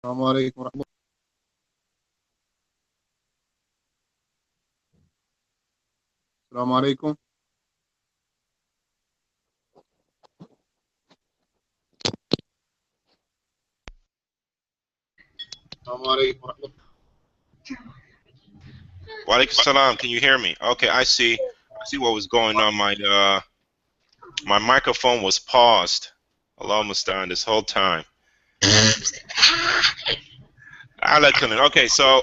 السلام عليكم ورحمة الله. السلام عليكم. السلام عليكم ورحمة الله. Wa alaikum salam. Can you hear me? Okay, I see what was going on. My microphone was paused. Allah musta'an this whole time. Okay, so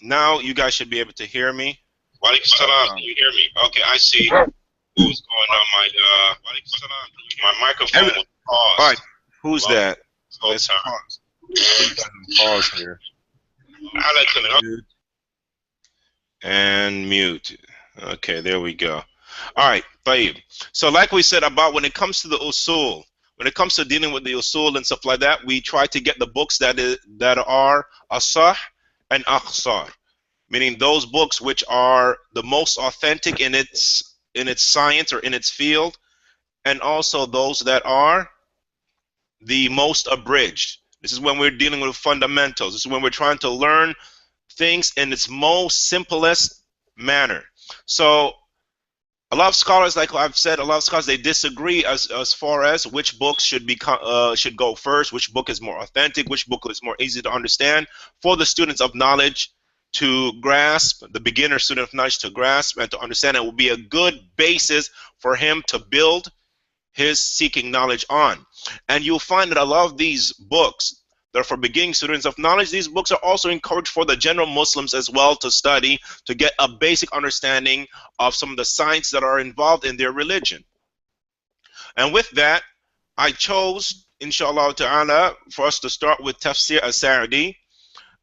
now you guys should be able to hear me. Wa alaikum salam. Can you hear me? Okay, I see what was going on. My microphone was paused. All right, who's that? Let's pause here. And mute. Okay, there we go. All right, tayyib. So like we said about when it comes to the usul, when it comes to dealing with the usul and stuff like that, we try to get the books that are asah and akhsar, meaning those books which are the most authentic in its science or in its field, and also those that are the most abridged. This is when we're dealing with fundamentals. This is when we're trying to learn things in its most simplest manner. So a lot of scholars, like I've said, a lot of scholars, they disagree as far as which books should go first, which book is more authentic, which book is more easy to understand for the students of knowledge to grasp, the beginner student of knowledge to grasp and to understand. It will be a good basis for him to build his seeking knowledge on. And you'll find that a lot of these books that are for beginning students of knowledge, these books are also encouraged for the general Muslims as well to study, to get a basic understanding of some of the science that are involved in their religion. And with that, I chose, inshallah ta'ala, for us to start with Tafseer as-Sa'di.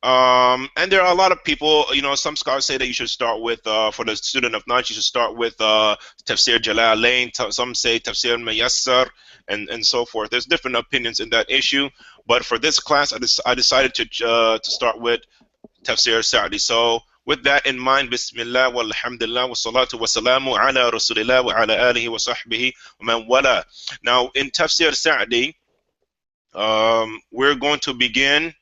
And there are a lot of people, some scholars say that you should start with, for the student of knowledge, you should start with Tafseer Jalalain. Some say Tafseer Muyassar, and so forth. There's different opinions in that issue. But for this class, I decided to start with Tafseer Sa'di. So with that in mind, Bismillah, walhamdulillah, wa salatu wa salamu ala rasulillah wa ala alihi wa sahbihi wa man wala. Now, in Tafseer Sa'di, we're going to begin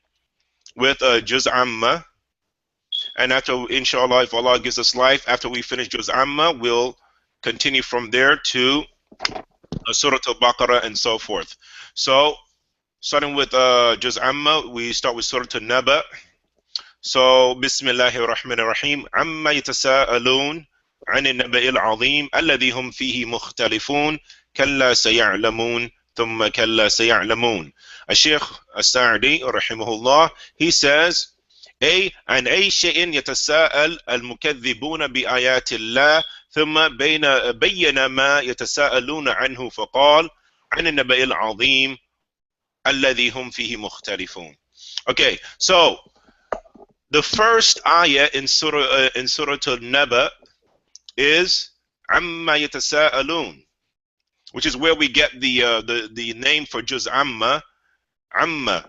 with Juz Amma, and after, inshallah, if Allah gives us life, after we finish Juz Amma, we'll continue from there to Surah Al-Baqarah and so forth. So starting with Juz Amma, we start with Surah Al-Naba. So Bismillahir Rahmanir Rahim. Amma yatasa'alun 'anil naba'il 'azim alladhi hum fihi mukhtalifun kalla saya'lamun thumma kalla saya'lamun. Shaykh As-Sa'di rahimahullah, he says, عن أي شيء يتساءل المكذبون بآيات الله ثم بين ما يتساءلون عنه فقال عن النبأ العظيم الذي هم فيه مختلفون. Okay, so the first ayah in Surah Al-Naba is عما يتساءلون, which is where we get the name for Juz Amma, Amma,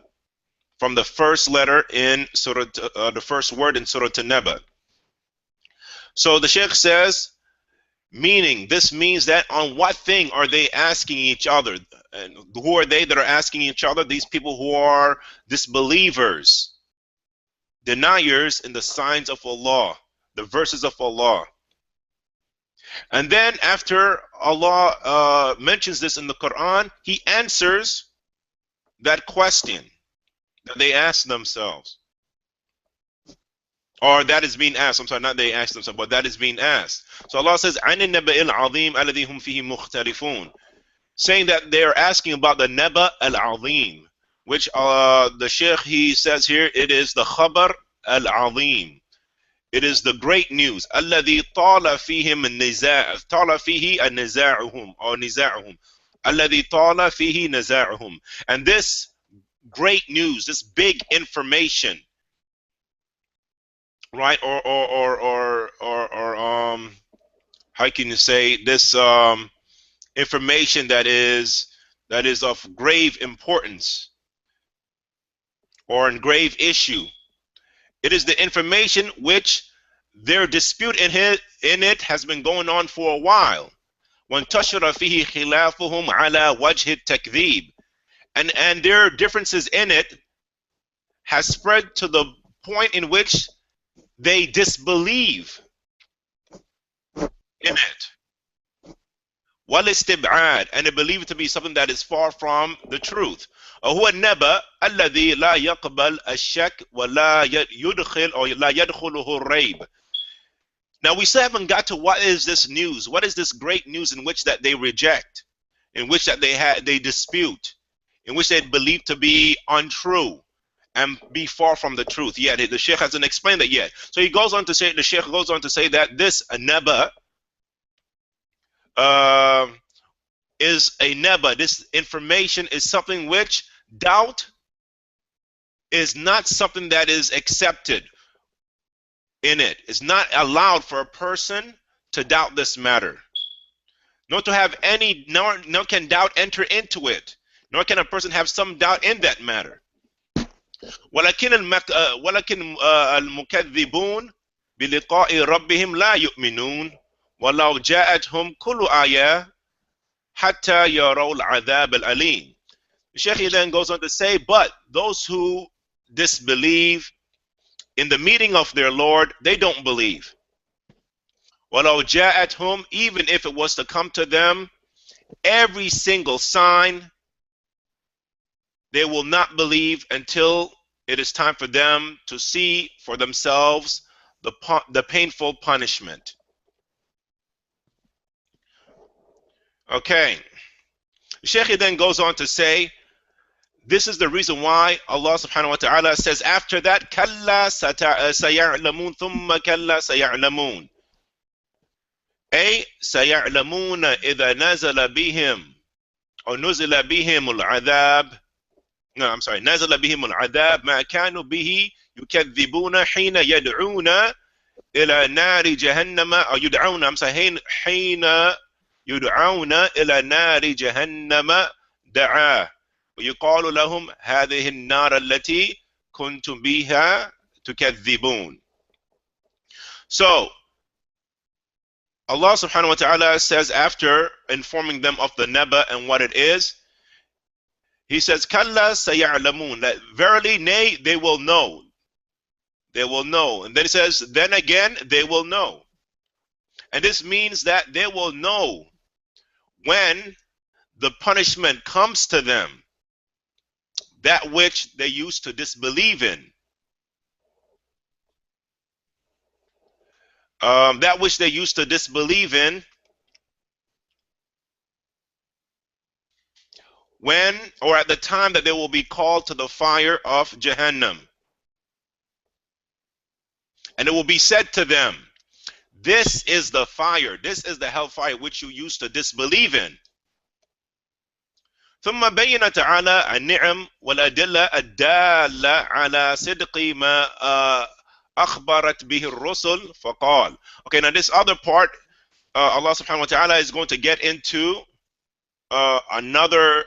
from the first letter in Surah, the first word in Surah An-Naba. So the Sheikh says, meaning, this means that on what thing are they asking each other? And who are they that are asking each other? These people who are disbelievers, deniers in the signs of Allah, the verses of Allah. And then after Allah mentions this in the Quran, He answers that question that they ask themselves, or that is being asked. I'm sorry, not they ask themselves, but that is being asked. So Allah says, عَنِ النَّبَإِ الْعَظِيمِ الَّذِي هُمْ فِيهِ مُخْتَلِفُونَ, saying that they are asking about the Naba al-Azim, which the Sheikh, he says here, it is the Khabar al-Azim. It is the great news. الَّذِي طَالَ فِيهِمْ النِّزَاعُ, طَالَ فِيهِ النِّزَاعُهُم, or نِزَاعُهُم, الَّذِي طَالَ فِيهِ نِزَاعُهُم. And this great news, this big information, right? Or how can you say this information that is of grave importance or in grave issue? It is the information which their dispute in it has been going on for a while. وَانْتَشَرَ فِيهِ خِلَافُهُمْ عَلَى وَجْهِ التَّكْذِيبِ. And there are differences in it has spread to the point in which they disbelieve in it. والاستبعاد, and they believe it to be something that is far from the truth. وهو النبأ الذي لا يقبل الشك ولا يدخل أو لا يدخله الريب. Now we still haven't got to what is this news? What is this great news in which that they reject, in which that they dispute, in which they believe to be untrue and be far from the truth? Yet the Sheikh hasn't explained it yet. So he goes on to say, the Sheikh goes on to say that this naba is a naba. This information is something which doubt is not something that is accepted in it. It's not allowed for a person to doubt this matter, nor to have any, nor can doubt enter into it, nor can a person have some doubt in that matter. ولكن المكذبون بلقاء ربهم لا يؤمنون ولو جاءتهم كل آية حتى يروا العذاب الأليم. The Sheikh then goes on to say, but those who disbelieve in the meeting of their Lord, they don't believe. وَلَوْ جَاءَتْهُمْ, even if it was to come to them, every single sign, they will not believe until it is time for them to see for themselves the painful punishment. Okay. The Sheikh then goes on to say, this is the reason why Allah subhanahu wa ta'ala says after that, كَلَّا سَيَعْلَمُونَ ثُمَّ كَلَّا سَيَعْلَمُونَ, أي سيعلمون إذا نزل بهم أو نزل بهم العذاب. No, I'm sorry. نزل بهم العذاب ما كانوا به يكذبون حين يدعون إلى نار جهنم أو يدعون. I'm sorry. حين يدعون إلى نار جهنم دعاه ويقال لهم هذه النار التي كنتم بها تكذبون. So Allah subhanahu wa ta'ala says, after informing them of the naba and what it is, He says, Kalla saya'lamun, that verily, nay, they will know. They will know. And then He says, then again, they will know. And this means that they will know when the punishment comes to them, that which they used to disbelieve in. That which they used to disbelieve in, when or at the time that they will be called to the fire of Jahannam. And it will be said to them, this is the fire, this is the hellfire which you used to disbelieve in. ثم بين تعالى النعم والأدلة الدالة على صدق ما أخبرت به الرسل فقال. Okay, now this other part, Allah subhanahu wa ta'ala is going to get into another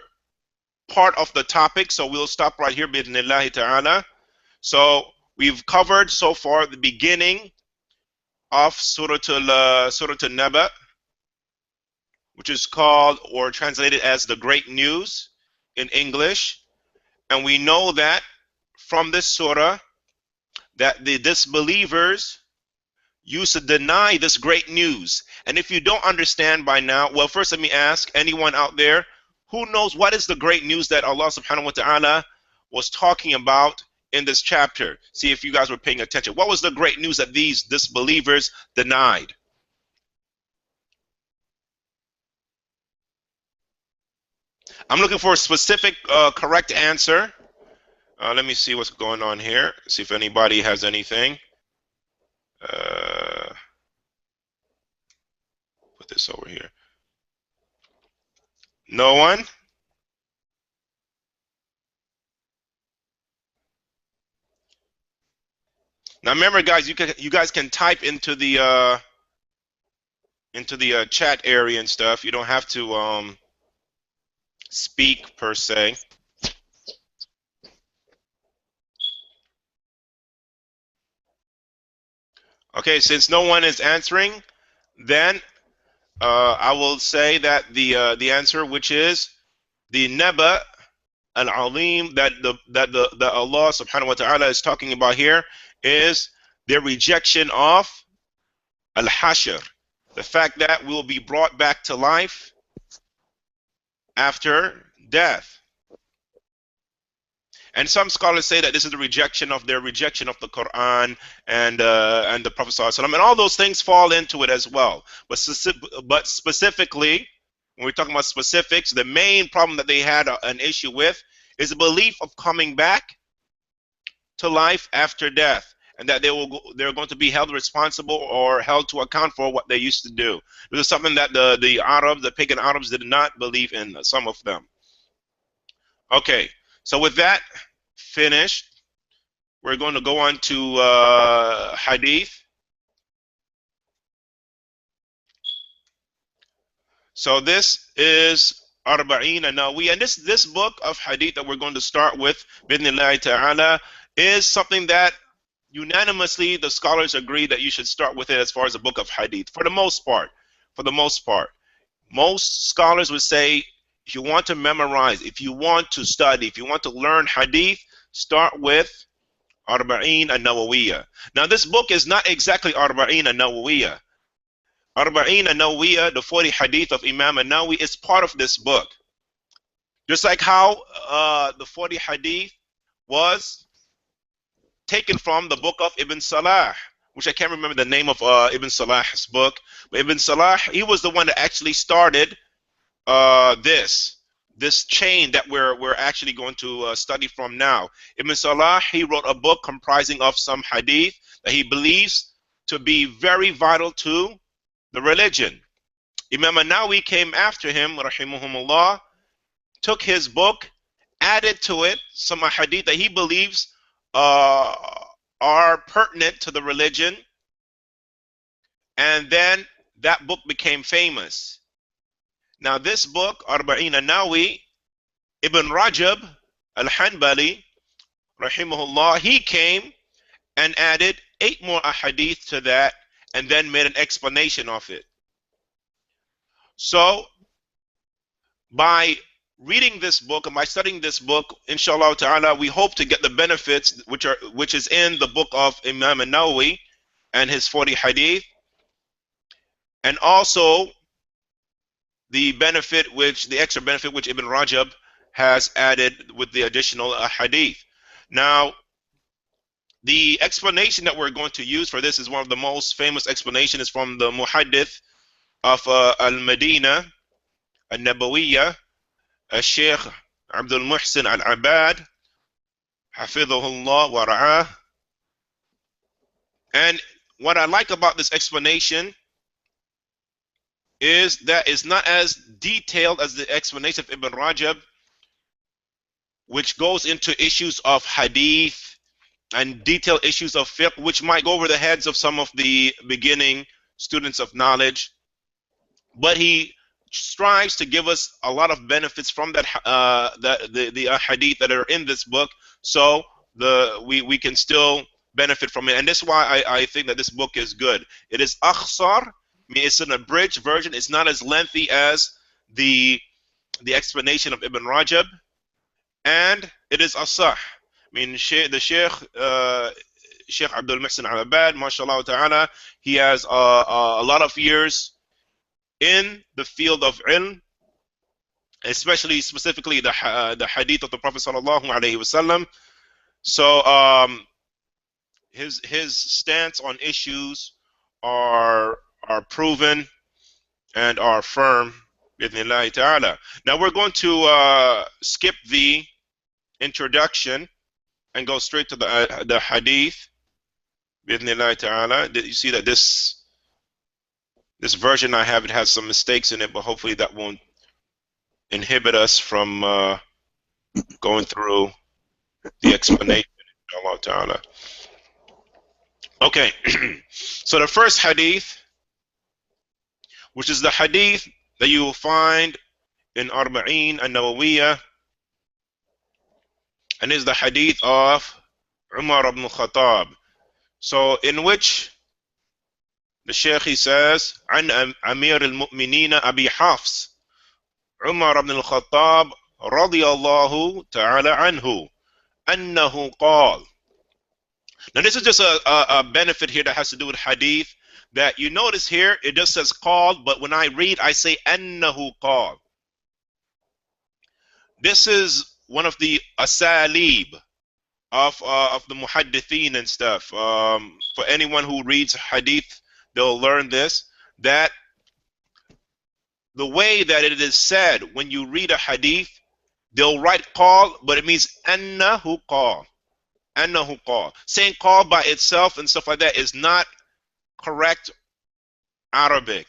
part of the topic, so we'll stop right here bi'idhnillahi ta'ala. So we've covered so far the beginning of Surah Al-Naba, which is called or translated as the Great News in English. And we know that from this surah that the disbelievers used to deny this great news. And if you don't understand by now, well, first let me ask anyone out there who knows what is the great news that Allah subhanahu wa ta'ala was talking about in this chapter. See if you guys were paying attention. What was the great news that these disbelievers denied? I'm looking for a specific correct answer. Let me see what's going on here. See if anybody has anything. Put this over here. No one? Now remember, guys, you guys can type into the chat area and stuff. You don't have to speak per se. Okay, since no one is answering, then I will say that the answer, which is the naba al-azim that Allah subhanahu wa ta'ala is talking about here is their rejection of al-hashr, the fact that we will be brought back to life after death. And some scholars say that this is the rejection of their rejection of the Quran and the Prophet ﷺ, and all those things fall into it as well. But specifically, when we're talking about specifics, the main problem that they had an issue with is the belief of coming back to life after death, and that they're going to be held responsible or held to account for what they used to do. This is something that the Arabs, the pagan Arabs, did not believe in. Some of them. Okay, so with that finished, we're going to go on to Hadith. So this is Arba'in Nawawi, and this book of Hadith that we're going to start with, Bidnillahi Ta'ala, is something that unanimously the scholars agree that you should start with it as far as a book of Hadith. For the most part, most scholars would say, if you want to memorize, if you want to study, if you want to learn Hadith, start with Arba'in Nawawiyah. Now this book is not exactly Arba'in Nawawiyah. Arba'in Nawawiyah, the 40 Hadith of Imam Nawawi, is part of this book. Just like how the 40 Hadith was taken from the book of Ibn Salah, which I can't remember the name of Ibn Salah's book, but Ibn Salah, he was the one that actually started this chain that we're actually going to study from now. Ibn Salah, he wrote a book comprising of some hadith that he believes to be very vital to the religion. Imam Nawawi came after him, rahimahumullah, took his book, added to it some hadith that he believes are pertinent to the religion, and then that book became famous. Now this book, Arba'in Nawawi, Ibn Rajab al-Hanbali, rahimahullah, he came and added 8 more ahadith to that and then made an explanation of it. So by reading this book and by studying this book, inshallah ta'ala, we hope to get the benefits which is in the book of Imam Nawawi and his 40 hadith, and also the extra benefit which Ibn Rajab has added with the additional hadith. Now, the explanation that we're going to use for this is one of the most famous explanations from the Muhaddith of Al-Madinah, Al-Nabawiyah, Al-Sheikh Abdul Muhsin Al-Abad, Hafidhahullah wa ra'ah. And what I like about this explanation is that it's not as detailed as the explanation of Ibn Rajab, which goes into issues of hadith and detailed issues of fiqh, which might go over the heads of some of the beginning students of knowledge. But he strives to give us a lot of benefits from that the hadith that are in this book, so we can still benefit from it. And that's why I think that this book is good. It is akhsar, it's an abridged version. It's not as lengthy as the explanation of Ibn Rajab, and it is asah. I mean, the Sheikh Abdul Muhsin Al-Abad, mashallah ta'ala, he has a lot of years in the field of ilm, especially specifically the hadith of the Prophet sallallahu alaihi wasallam. So his stance on issues are proven and are firm, bi'idhnillahi ta'ala. Now we're going to skip the introduction and go straight to the hadith, bi'idhnillahi ta'ala. You see that this version I have, it has some mistakes in it, but hopefully that won't inhibit us from going through the explanation, inshallah ta'ala. Okay, so the first hadith, which is the hadith that you will find in Arba'in An-Nawawiyah, and is the hadith of Umar ibn Khattab. So in which the Shaykh, he says, An Amir al-Mu'minina Abi Hafs, Umar ibn al-Khattab radiyallahu ta'ala anhu annahu qal. Now this is just a benefit here that has to do with hadith, that you notice here it just says qal, but when I read I say annahu qal. This is one of the asalib of the muhaddithin and stuff. For anyone who reads hadith, they'll learn this, that the way that it is said when you read a hadith, they'll write qal, but it means annahu qal. Annahu qal. Saying qal by itself and stuff like that is not correct Arabic.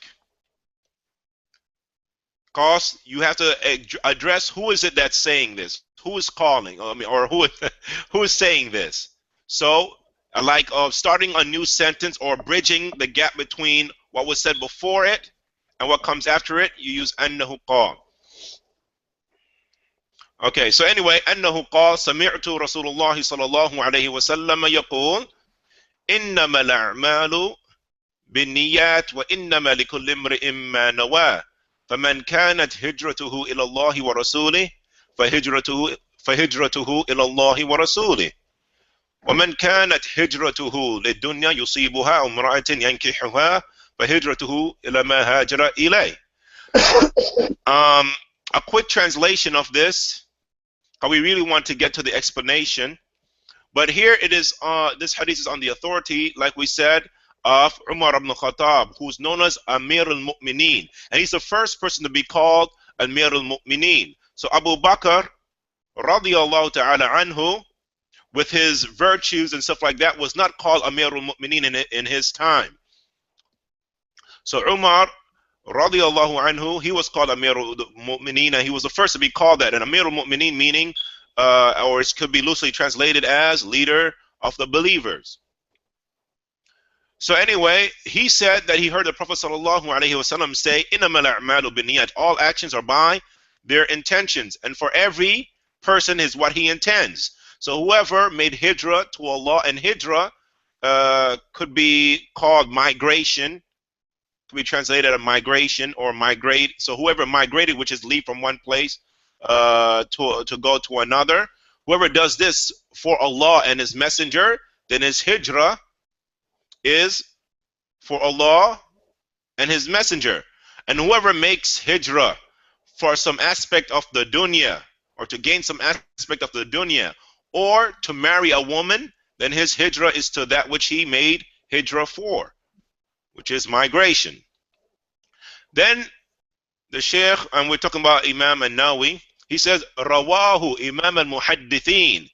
Because you have to address who is it that's saying this, who is calling, or who is saying this. So, like starting a new sentence or bridging the gap between what was said before it and what comes after it, you use annahu qal. Okay, so anyway, annahu qal sami'tu Rasulullah sallallahu alayhi wa sallam yaqul innama al-a'malu binniyat wa innama likulli imri'in ma nawa. فمن كانت هجرته إلى الله ورسوله فهجرته إلى الله ورسوله ومن كانت هجرته للدنيا يصيبها أو امرأة ينكحها فهجرته إلى ما هاجر إليه. A quick translation of this, because we really want to get to the explanation, but here it is. This hadith is on the authority, like we said, of Umar ibn Khattab, who's known as Amir al-Mu'mineen, and he's the first person to be called Amir al-Mu'mineen. So Abu Bakr radiyallahu ta'ala anhu, with his virtues and stuff like that, was not called Amir al-Mu'mineen in his time. So Umar radiyallahu anhu, he was called Amir al-Mu'mineen, and he was the first to be called that. And Amir al-Mu'mineen meaning, or it could be loosely translated as leader of the believers. So anyway, he said that he heard the Prophet sallallahu alaihi wasallam say, "Innamal a'malu binniyat." All actions are by their intentions, and for every person is what he intends. So whoever made hijrah to Allah, and hijrah could be called migration, could be translated as migration or migrate. So whoever migrated, which is leave from one place to go to another, whoever does this for Allah and His Messenger, then his hijrah is for Allah and His Messenger. And whoever makes hijrah for some aspect of the dunya, or to gain some aspect of the dunya, or to marry a woman, then his hijrah is to that which he made hijrah for, which is migration. Then the Shaykh, and we're talking about Imam al-Nawawi, he says, Rawahu Imam al-Muhaddithin.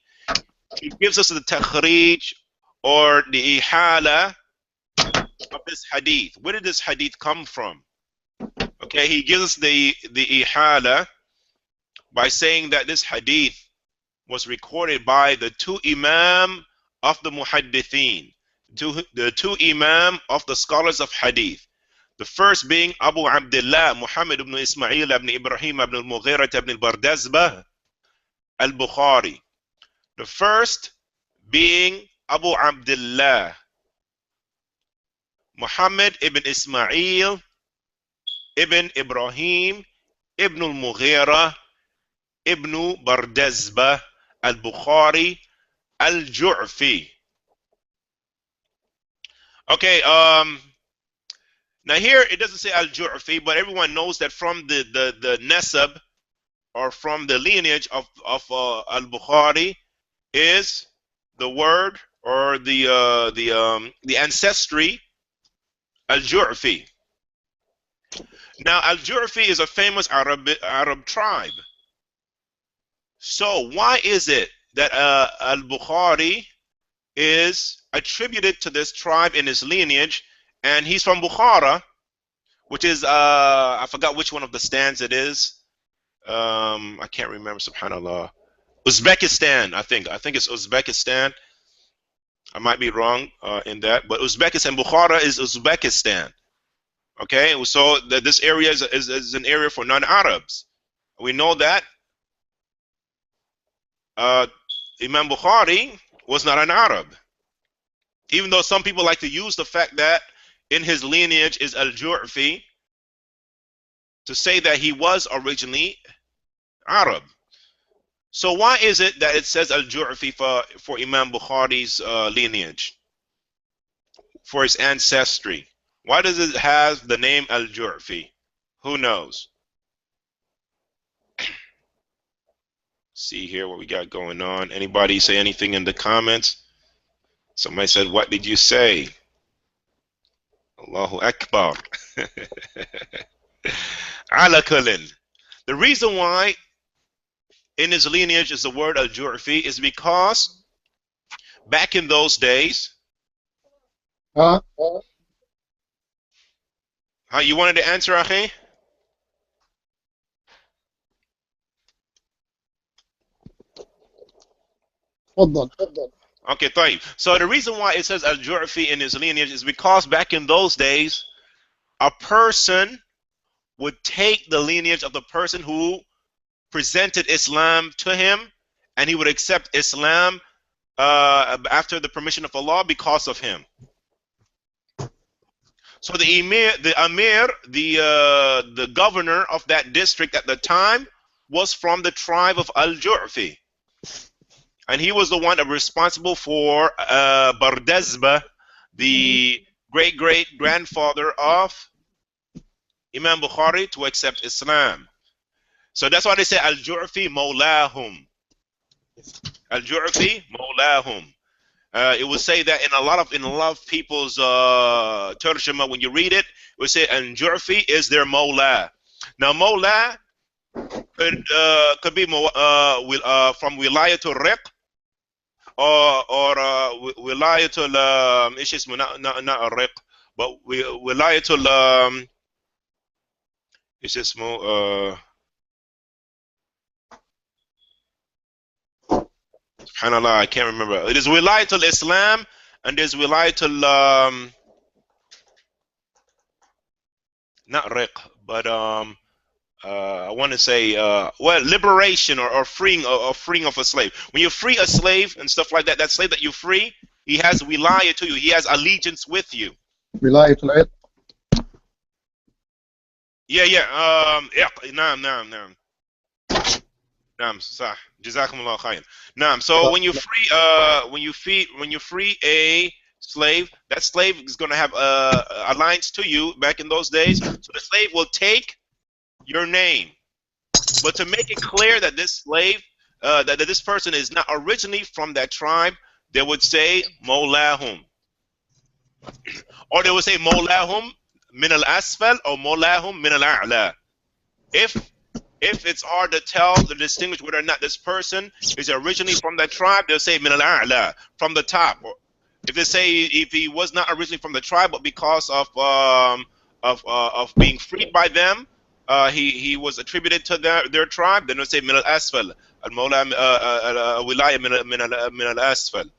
He gives us the takhrij, or the ihala of this hadith. Where did this hadith come from? Okay, he gives us the ihala by saying that this hadith was recorded by the two imam of the muhaddithin, the two imam of the scholars of hadith. The first being Abu Abdullah Muhammad ibn Ismail ibn Ibrahim ibn al-Mughira ibn al-Bardazbah al-Bukhari. The first being Abu Abdullah Muhammad ibn Ismail ibn Ibrahim ibn al-Mughira ibn Bardazbah al-Bukhari al-Ju'fi. Okay, now here it doesn't say al-Ju'fi, but everyone knows that from the nasab, or from the lineage of al-Bukhari, is the word, or the ancestry Al-Ju'fi. Now Al-Ju'fi is a famous Arab tribe. So why is it that Al-Bukhari is attributed to this tribe in his lineage, and he's from Bukhara, which is I forgot which one of the stands it is. I can't remember, subhanallah. Uzbekistan, I think it's Uzbekistan. I might be wrong in that, but Uzbekistan, Bukhara is Uzbekistan. Okay, so this area is an area for non-Arabs. We know that Imam Bukhari was not an Arab, even though some people like to use the fact that in his lineage is Al-Ju'fi to say that he was originally Arab. So why is it that it says Al-Ju'fi for Imam Bukhari's lineage, for his ancestry? Why does it have the name Al-Ju'fi? Who knows? See here what we got going on. Anybody say anything in the comments? Somebody said, what did you say? Allahu Akbar. Ala kullin. The reason why in his lineage is the word Al-Ju'fi is because back in those days, ها you wanted to answer, Akhi? تفضل. Okay, طيب. So the reason why it says Al-Ju'fi in his lineage is because back in those days, a person would take the lineage of the person who presented Islam to him, and he would accept Islam after the permission of Allah because of him. So the Amir, the governor of that district at the time was from the tribe of Al-Ju'fi. And he was the one responsible for Bardazbah, the great-great-grandfather of Imam Bukhari, to accept Islam. So that's why they say Al-Ju'fi Mawlahum. Al-Ju'fi Mawlahum. It would say that in a lot of people's tarjuma, when you read it, it would say Al-Ju'fi is their Mawla. Now Mawla could be from Wilayatul Riq or Wilayatul ايش اسمه not Riq, but Wilayatul ايش اسمه Subhanallah, I can't remember. It is Wilayatul Islam, and there's Wilayatul not Riq, but I want to say well, liberation or freeing of a slave. When you free a slave and stuff like that, that slave that you free, he has wilaya to you. He has allegiance with you. ولاية العتق. نعم صح. Jazakumullah khair. Naam. So when you free a slave, that slave is going to have alliance to you back in those days. So the slave will take your name. But to make it clear that this slave, that this person is not originally from that tribe, they would say Mawlahum. Or they would say Mawlahum min al-asfal or Mawlahum min al-a'la. If it's hard to distinguish whether or not this person is originally from that tribe, they'll say min al-a'la, from the top. Or if they say if he was not originally from the tribe, but because of being freed by them, he was attributed to their tribe, then they'll say min al-asfal, al-mawla wilaya min al-asfal.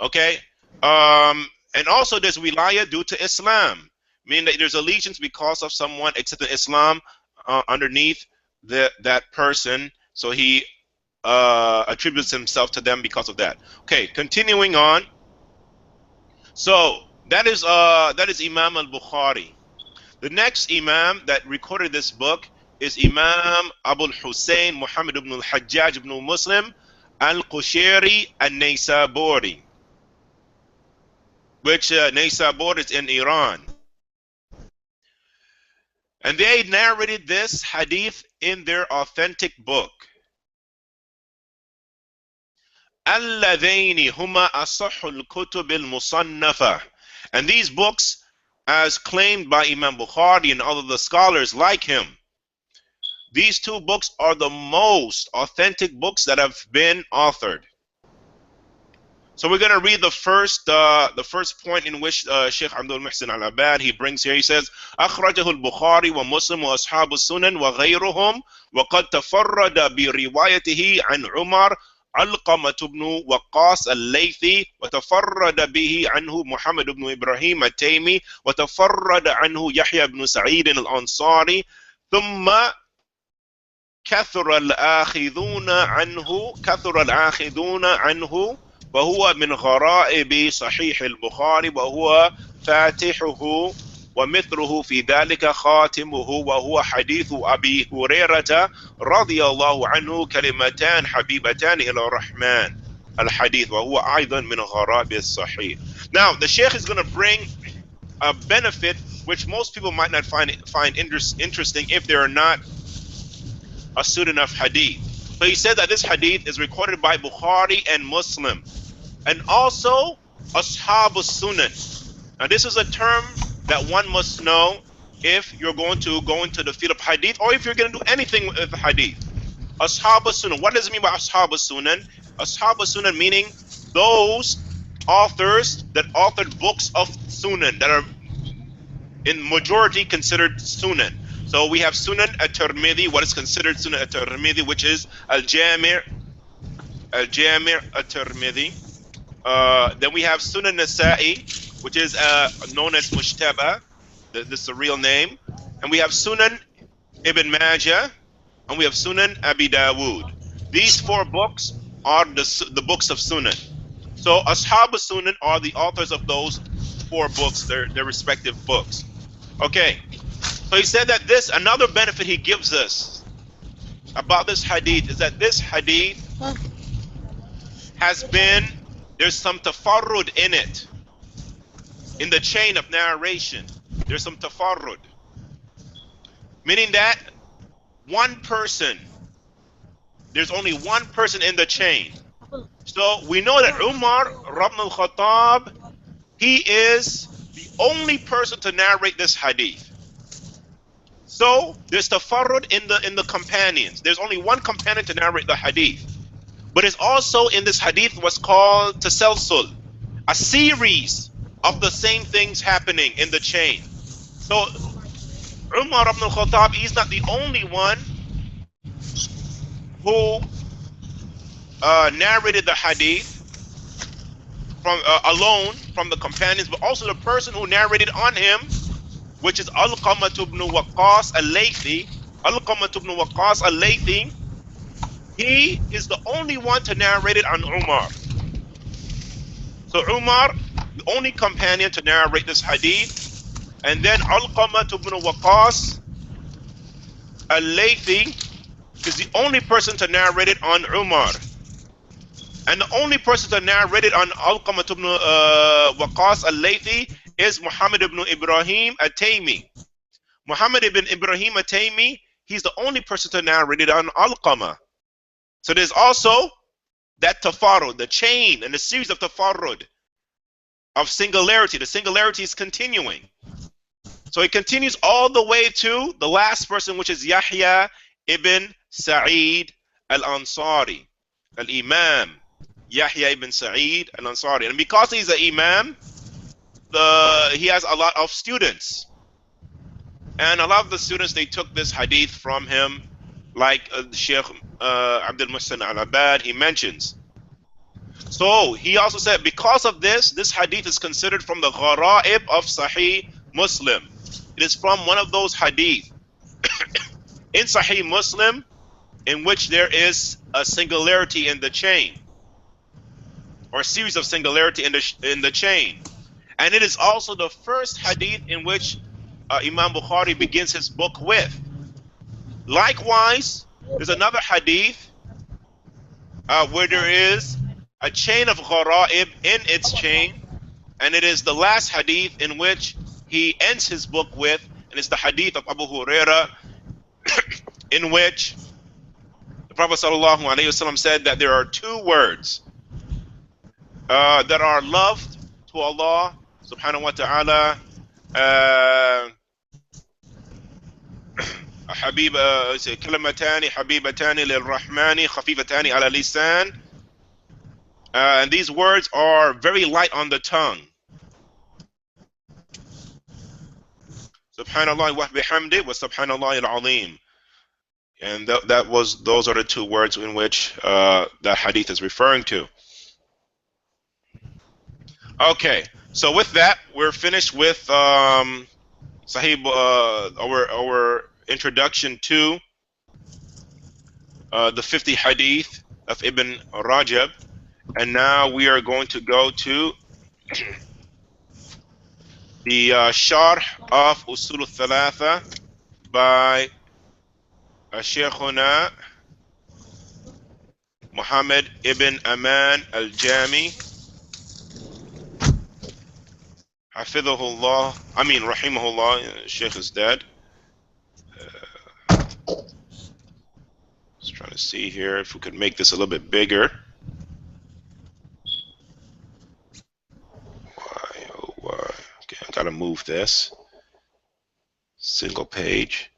Okay, and also there's wilaya due to Islam, meaning that there's allegiance because of someone accepting Islam underneath that person, so he attributes himself to them because of that. Okay, continuing on. So that is Imam al-Bukhari. The next Imam that recorded this book is Imam Abu Hussein Muhammad ibn al-Hajjaj ibn Muslim al-Qushayri al-Naysaburi, which Naysabur is in Iran. And they narrated this hadith in their authentic book. Alladhaini huma asahhul kutub al-musannafa. And these books, as claimed by Imam Bukhari and all of the scholars like him, these two books are the most authentic books that have been authored. So we're going to read the first point in which Sheikh Abdul Muhsin Al-Abad, he brings here. He says, أخرجه البخاري ومسلم وأصحاب السنن وغيرهم وقد تفرد بروايته عن عمر علقمة بن وقاص الليثي وتفرد به عنه محمد بن إبراهيم التيمي وتفرد عنه يحيى بن سعيد الأنصاري ثم كثر الآخذون عنه وهو من غرائب صحيح البخاري وهو فاتحه ومثله في ذلك خاتمه وهو حديث أبي هريرة رضي الله عنه كلمتان حبيبتان إلى الرحمن الحديث وهو أيضا من غرائب الصحيح. Now the Sheikh is going to bring a benefit which most people might not find interesting if they are not a student of hadith. So he said that this hadith is recorded by Bukhari and Muslim, and also Ashab al-Sunan. Now this is a term that one must know if you're going to go into the field of hadith, or if you're going to do anything with hadith. Ashab al-Sunan. What does it mean by Ashab al-Sunan? Ashab al-Sunan meaning those authors that authored books of Sunan that are in majority considered Sunan. So we have Sunan at-Tirmidhi, what is considered Sunan at-Tirmidhi, which is Al-Jami at-Tirmidhi. Then we have Sunan Nasa'i, which is known as Mushtaba. This is a real name. And we have Sunan Ibn Majah, and we have Sunan Abi Dawood. These four books are the books of Sunan. So Ashab al-Sunan are the authors of those four books, their respective books. Okay, so he said that another benefit he gives us about this hadith is that this hadith there's some tafarrud in it. In the chain of narration, there's some tafarrud. Meaning that there's only one person in the chain. So we know that Umar ibn al-Khattab, he is the only person to narrate this hadith. So there's tafarrud in the companions. There's only one companion to narrate the hadith. But it's also in this hadith what's called tasalsul, a series of the same things happening in the chain. So Umar ibn al-Khattab, he's not the only one who narrated the hadith from alone from the companions, but also the person who narrated on him, which is Al-Qamah ibn Waqqas al-Laythi. Al-Qamah ibn Waqqas al-Laythi, he is the only one to narrate it on Umar. So Umar, the only companion to narrate this hadith, and then Al-Qamah ibn Waqqas al-Laythi is the only person to narrate it on Umar. And the only person to narrate it on Al-Qamah ibn Waqqas al-Laythi is Muhammad ibn Ibrahim at-Taymi. Muhammad ibn Ibrahim at-Taymi, he's the only person to narrate it on Al-Qamah. So there's also that tafarrud, the chain and the series of tafarrud of singularity. The singularity is continuing. So it continues all the way to the last person, which is Yahya ibn Sa'id al-Ansari, al-Imam. Yahya ibn Sa'id al-Ansari. And because he's an Imam, he has a lot of students. And a lot of the students, they took this hadith from him, like Sheikh Abdul Muhsin al-Abad, he mentions. So he also said, because of this hadith is considered from the Gharaib of Sahih Muslim. It is from one of those hadith in Sahih Muslim in which there is a singularity in the chain, or a series of singularity in the chain. And it is also the first hadith in which Imam Bukhari begins his book with. Likewise, there's another hadith where there is a chain of gharaib in its chain, and it is the last hadith in which he ends his book with, and it's the hadith of Abu Huraira in which the Prophet ﷺ said that there are two words that are loved to Allah subhanahu wa ta'ala, كلمتان حبيبتان للرحمن خفيفتان على اللسان, and these words are very light on the tongue. Subhanallah wa bihamdi wa subhanallah al-azim. And those are the two words in which that hadith is referring to. Okay, so with that, we're finished with Sahih, our introduction to the 50 hadith of Ibn Rajab, and now we are going to go to the Sharh of Usul al-Thalatha by Shaykhuna Muhammad ibn Aman Al-Jami, Hafidhahullah, Rahimahullah. Shaykh is dead. Just trying to see here if we could make this a little bit bigger. Why, oh why? Okay, I gotta move this. Single page.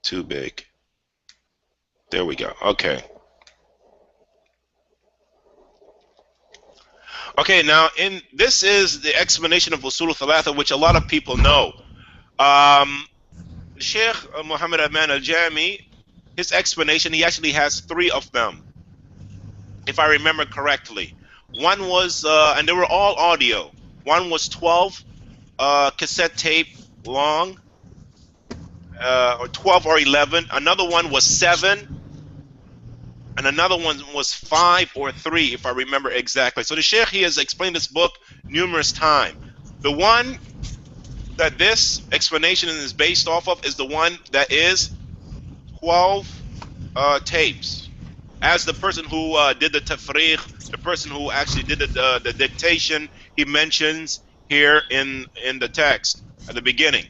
Too big. There we go. Okay. Okay, now this is the explanation of Usul al-Thalatha, which a lot of people know. Sheikh Muhammad Aman Al-Jami, his explanation, he actually has 3 of them, if I remember correctly. One was, and they were all audio. One was 12 cassette tape long, or 12 or 11. Another one was 7. And another one was 5 or 3, if I remember exactly. So the Sheikh, he has explained this book numerous times. The one that this explanation is based off of is the one that is 12 tapes. As the person who did the tafriq, the person who actually did the dictation, he mentions here in the text at the beginning.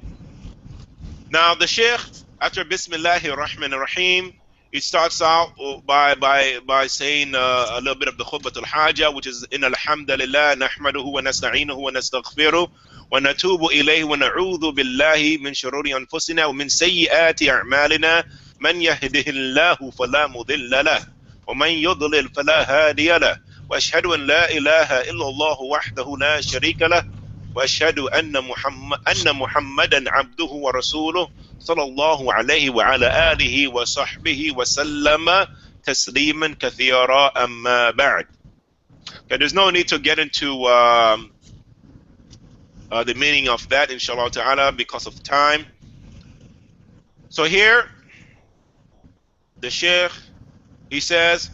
Now the Sheikh, after Bismillahir Rahmanir Rahim, he starts out by saying a little bit of the khutbah al-haja, which is in alhamdulillah nahmaduhu wa nasta'inuhu wa nastaghfiruh wa natubu ilayhi wa na'udhu billahi min shururi anfusina wa min sayyiati a'malina man yahdihillahu fala mudilla lahu wa man yudlil fala hadiya lahu wa ashhadu an la ilaha illa Allah wahdahu la sharika lahu wa ashhadu anna Muhammadan abduhu wa rasuluh sallallahu alayhi wa ala alihi wa sahbihi wa sallama tasliman kathira amma ba'd. Okay, there's no need to get into the meaning of that, inshallah ta'ala, because of time. So here, the Sheikh, he says,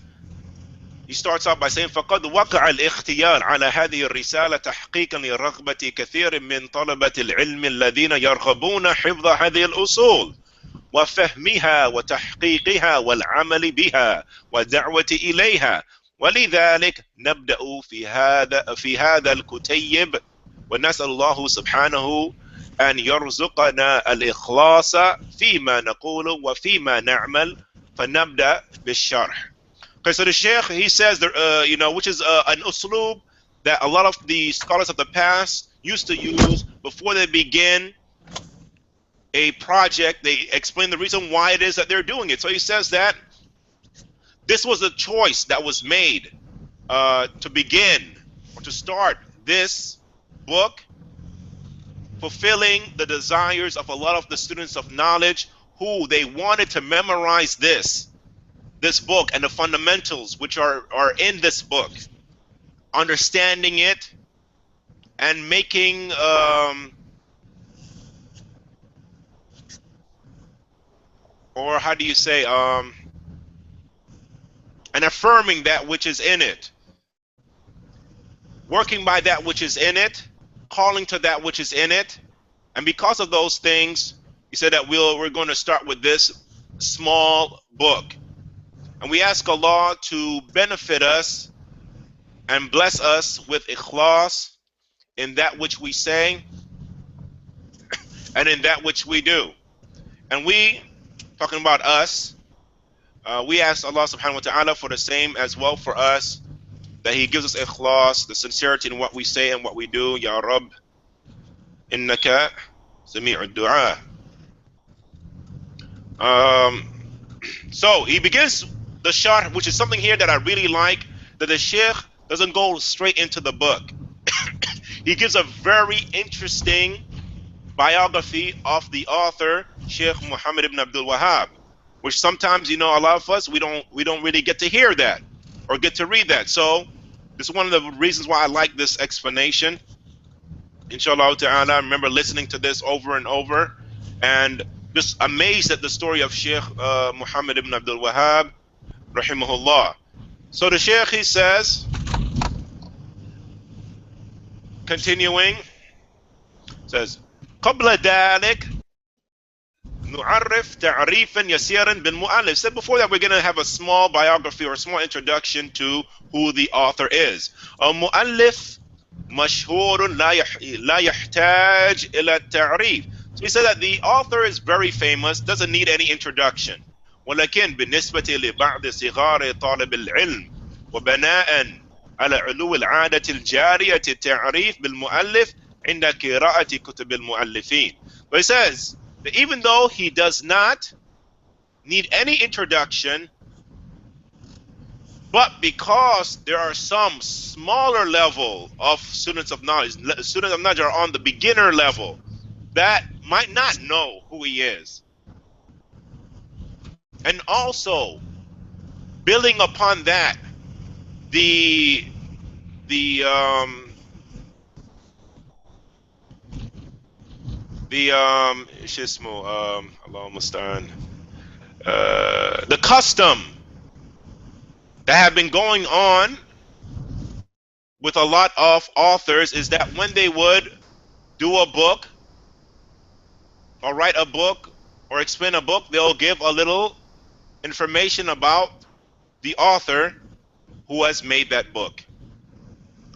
he starts out by saying فقد وقع الاختيار على هذه الرسالة تحقيقا لرغبة كثير من طلبة العلم الذين يرغبون حفظ هذه الأصول وفهمها وتحقيقها والعمل بها والدعوة إليها، ولذلك نبدأ في هذا الكتيب ونسأل الله سبحانه أن يرزقنا الإخلاص فيما نقول وفيما نعمل، فنبدأ بالشرح. Okay, so the Sheikh, he says, which is an uslub that a lot of the scholars of the past used to use before they begin a project. They explain the reason why it is that they're doing it. So he says that this was a choice that was made to begin or to start this book, fulfilling the desires of a lot of the students of knowledge who they wanted to memorize this book and the fundamentals which are in this book, understanding it and making or how do you say and affirming that which is in it, working by that which is in it, calling to that which is in it. And because of those things, he said that we're going to start with this small book. And we ask Allah to benefit us and bless us with ikhlas in that which we say and in that which we do. And we, talking about us, we ask Allah subhanahu wa ta'ala for the same as well for us, that He gives us ikhlas, the sincerity in what we say and what we do. Ya Rabb, innaka sami'ud du'a. So he begins the sharh, which is something here that I really like, that the Sheikh doesn't go straight into the book. He gives a very interesting biography of the author, Sheikh Muhammad ibn Abdul Wahhab, which sometimes, a lot of us, we don't really get to hear that or get to read that. So this is one of the reasons why I like this explanation. Inshallah ta'ala, I remember listening to this over and over and just amazed at the story of Sheikh Muhammad ibn Abdul Wahhab, rahimahullah. So the Sheikh, he says, continuing, says قبل ذلك نعرف تعريفا يسيرا بالمؤلف. Said before that we're going to have a small biography or a small introduction to who the author is. المؤلف مشهور لا يحتاج إلى التعريف. So he said that the author is very famous, doesn't need any introduction. ولكن بالنسبة لبعض صغار طالب العلم وبناء على علو العادة الجارية التعريف بالمؤلف عند قراءة كتب المؤلفين. But he says that even though he does not need any introduction, but because there are some smaller level of students of knowledge are on the beginner level that might not know who he is. And also, building upon that, the custom that have been going on with a lot of authors is that when they would do a book or write a book or explain a book, they'll give a little information about the author who has made that book.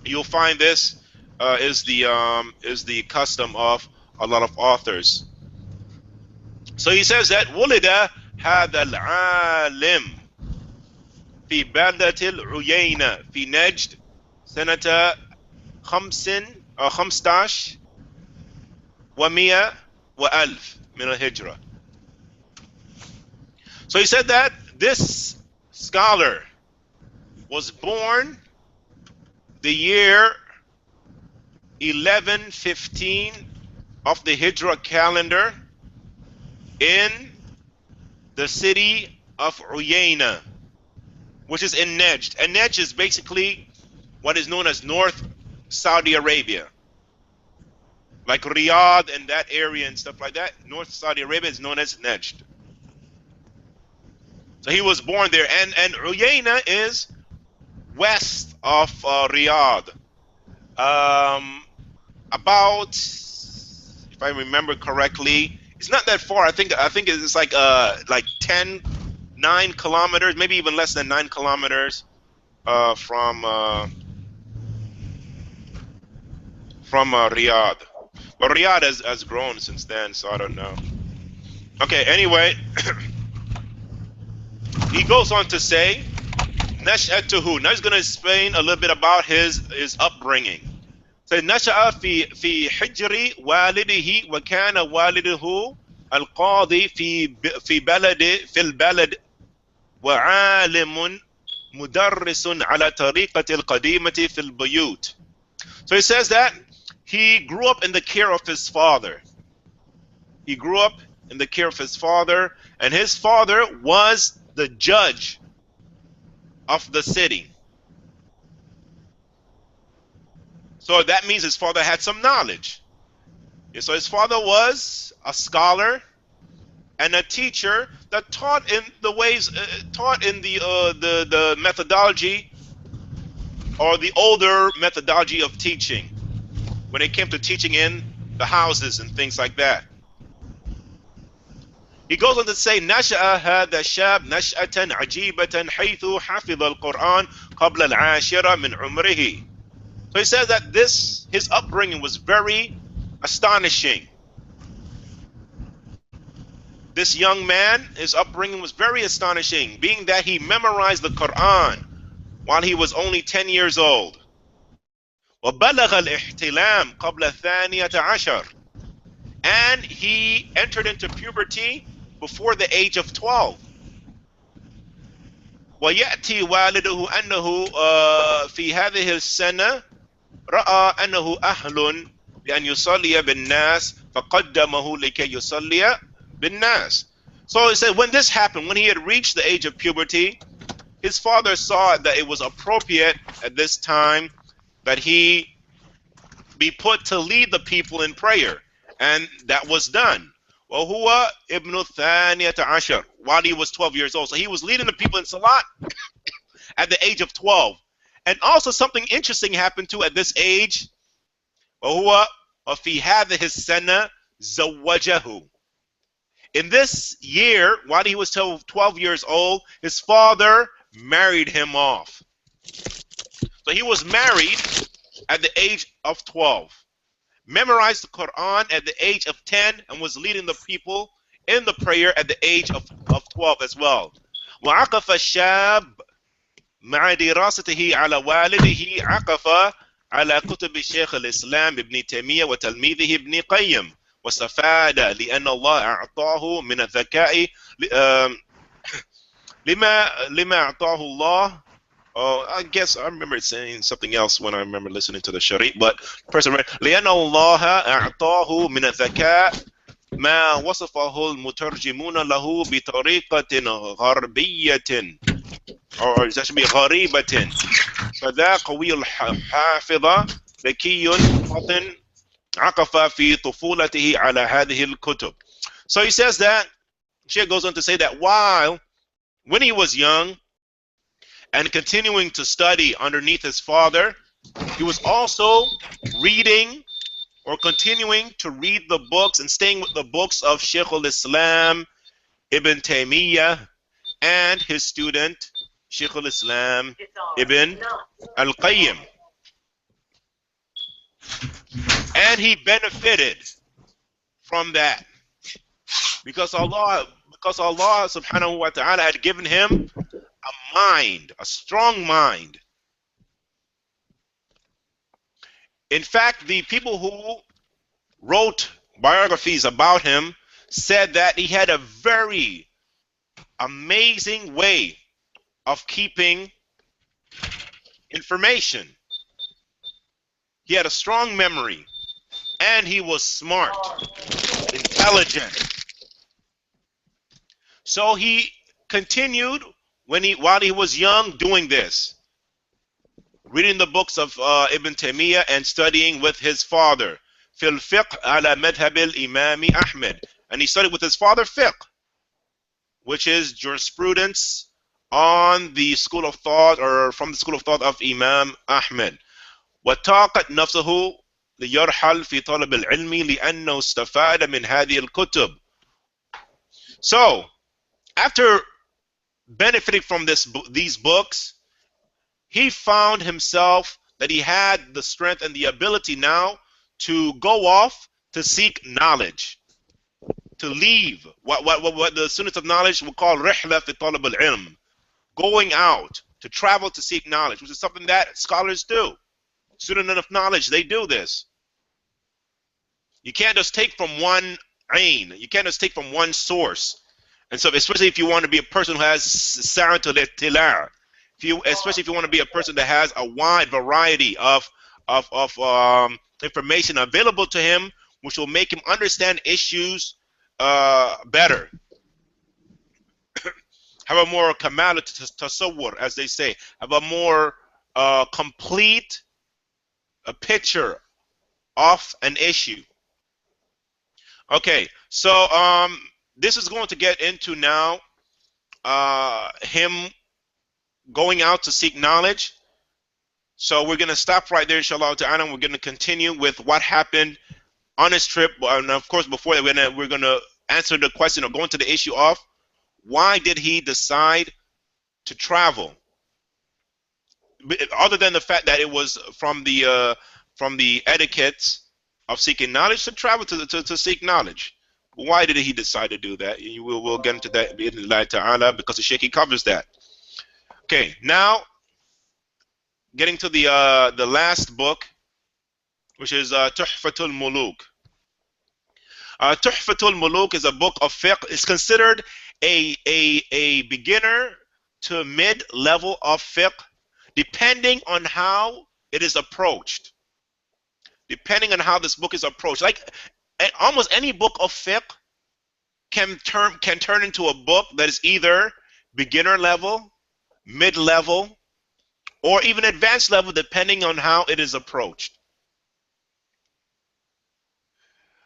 You'll find this is the custom of a lot of authors. So he says that ولد هذا العالم في بلدة العيينة في نجد سنة 15 ومئة وألف من الهجرة. So he said that this scholar was born the year 1115 of the Hijra calendar in the city of Uyayna, which is in Najd. And Najd is basically what is known as North Saudi Arabia. Like Riyadh and that area and stuff like that. North Saudi Arabia is known as Najd. So he was born there. And Uyayna is west of Riyadh. About, if I remember correctly, it's not that far. I think it's like 9 kilometers, maybe even less than 9 kilometers from Riyadh. But Riyadh has grown since then, so I don't know. Okay, anyway, he goes on to say, Nash'atuhu. Now he's going to explain a little bit about his upbringing. So نشأ في حجر والده وكان والده القاضي في البلد وعالم مدرس على طريقة القديمة في البيوت. So he says that he grew up in the care of his father. He grew up in the care of his father, and his father was the judge of the city. So that means his father had some knowledge. So his father was a scholar and a teacher that taught in the ways, taught in the methodology or the older methodology of teaching when it came to teaching in the houses and things like that. He goes on to say, نشأ هذا الشاب نشأة عجيبة حيث حفظ القرآن قبل العاشرة من عمره. So he says that his upbringing was very astonishing. This young man, his upbringing was very astonishing, being that he memorized the Quran while he was only 10 years old. وبلغ الاحتلام قبل الثانية عشر. And he entered into puberty before the age of 12. ويأتي والده أنه في هذه السنة رأى أنه أهل بأن يصلي بالناس فقدمه لكي يصلي بالناس. So he said when this happened, when he had reached the age of puberty, his father saw that it was appropriate at this time that he be put to lead the people in prayer. And that was done. وهو ابن الثانية عشر, while he was 12 years old. So he was leading the people in Salat at the age of 12. And also something interesting happened too at this age. وهو وفي هذه السنة زوجه. In this year, while he was 12 years old, his father married him off. So he was married at the age of 12, memorized the Quran at the age of 10, and was leading the people in the prayer at the age of 12 as well. وعقف الشاب مع دراسته على والده عقف على كتب شيخ الإسلام ابن تيمية وتلميذه ابن قيم واستفاد لأن الله أعطاه من الذكاء لما أعطاه الله. Oh, I guess I remember saying something else when I remember listening to the Sharif, but person read لأن الله أعطاه من الذكاء ما وصفه المترجمون له بطريقة غربية or that should be غريبة فذا قوي الحافظة ذكي فطن عقف في طفولته على هذه الكتب. So he says that, Sheikh goes on to say that when he was young and continuing to study underneath his father, he was also reading or continuing to read the books and staying with the books of Shaykh al-Islam Ibn Taymiyyah and his student Shaykh al-Islam Ibn al-Qayyim. And he benefited from that because Allah subhanahu wa ta'ala had given him a mind, a strong mind. In fact, the people who wrote biographies about him said that he had a very amazing way of keeping information. He had a strong memory, and he was smart, intelligent. So he continued while he was young doing this, reading the books of Ibn Taymiyyah and studying with his father. في الفقه على مذهب الإمام أحمد, and he studied with his father fiqh, which is jurisprudence on the school of thought or from the school of thought of Imam Ahmed. وطاقت نفسه ليرحل في طلب العلم لأنه استفاد من هذه الكتب. So, after benefiting from these books, he found himself that he had the strength and the ability now to go off to seek knowledge, to leave what the students of knowledge will call rihla fi talab al-ilm, going out to travel to seek knowledge, which is something that scholars do. Students of knowledge, they do this. You can't just take from one ain, you can't just take from one source. And so, especially if you want to be a person who has sa'atul ittila', especially if you want to be a person that has a wide variety of information available to him, which will make him understand issues better. Have a more kamal tasawwur, as they say. Have a more complete picture of an issue. Okay, so this is going to get into now him going out to seek knowledge. So we're going to stop right there, inshallah ta'ala. We're going to continue with what happened on his trip. And of course, before that, we're going to answer the question or go into the issue of why did he decide to travel? Other than the fact that it was from the etiquettes of seeking knowledge to travel to seek knowledge. Why did he decide to do that? We'll get into that bi'idhnillahi ta'ala because the Shaykh covers that. Okay, now getting to the last book, which is Tuhfatui-Mulook. Tuhfatui-Mulook is a book of fiqh. It's considered a beginner to mid-level of fiqh, depending on how it is approached. Depending on how this book is approached, like almost any book of fiqh can turn into a book that is either beginner level, mid-level, or even advanced level, depending on how it is approached.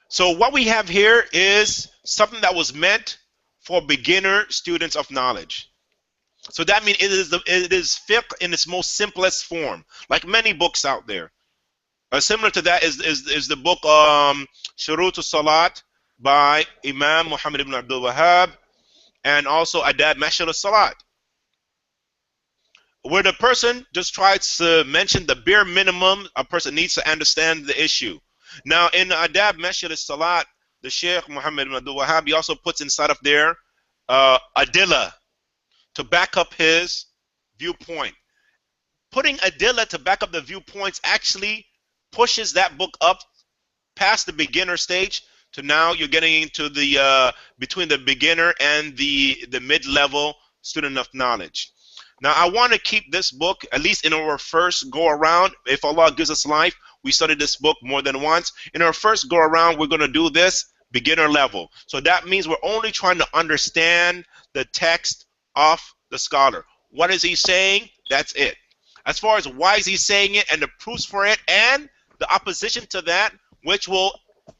So what we have here is something that was meant for beginner students of knowledge. So that means it is fiqh in its most simplest form, like many books out there. Similar to that is the book Shurutu Salat by Imam Muhammad ibn Abdul Wahhab, and also Adab Mashal Salat, where the person just tries to mention the bare minimum a person needs to understand the issue. Now, in Adab Mashal Salat, the Sheikh Muhammad ibn Abdul Wahhab, he also puts inside of there adilla to back up his viewpoint. Putting adilla to back up the viewpoints actually pushes that book up past the beginner stage to now you're getting into the between the beginner and the mid-level student of knowledge. Now, I want to keep this book, at least in our first go around. If Allah gives us life, we study this book more than once. In our first go around, we're going to do this beginner level. So that means we're only trying to understand the text of the scholar. What is he saying? That's it. As far as why is he saying it and the proofs for it and the opposition to that, which will